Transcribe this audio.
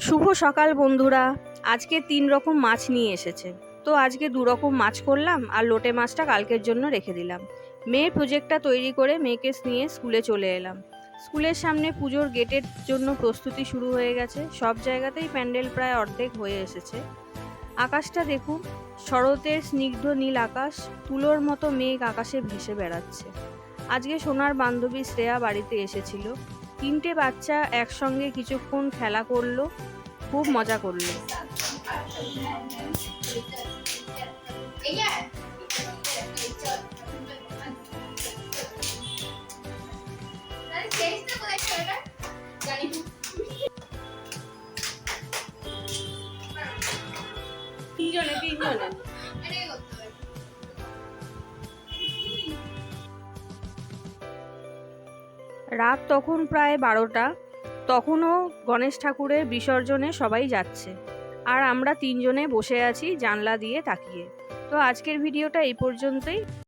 শুভ সকাল বন্ধুরা। আজকে 3 রকম মাছ নিয়ে এসেছে। তো আজকে 2 রকম মাছ করলাম আর লোটে মাছটা কালকের জন্য রেখে দিলাম। মেয়ের প্রজেক্টটা তৈরি করে মেয়েকে নিয়ে স্কুলে চলে এলাম। স্কুলের সামনে পুজোর গেটের জন্য প্রস্তুতি শুরু হয়ে গেছে। সব জায়গাতেই প্যান্ডেল প্রায় অর্ধেক হয়ে এসেছে। আকাশটা দেখুন, শরতের স্নিগ্ধ নীল আকাশ, তুলোর মতো মেঘ আকাশে ভেসে বেড়াচ্ছে। আজকে সোনার বান্ধবী শ্রেয়া বাড়িতে এসেছিল। 3টে বাচ্চা একসঙ্গে কিছুক্ষণ খেলা করলো, খুব মজা করলো। তিনজনে রাত তখন প্রায় 12টা। তখনও গণেশ ঠাকুরের বিসর্জনে সবাই যাচ্ছে, আর আমরা 3জনে বসে আছি জানলা দিয়ে তাকিয়ে। তো আজকের ভিডিওটা এই পর্যন্তই।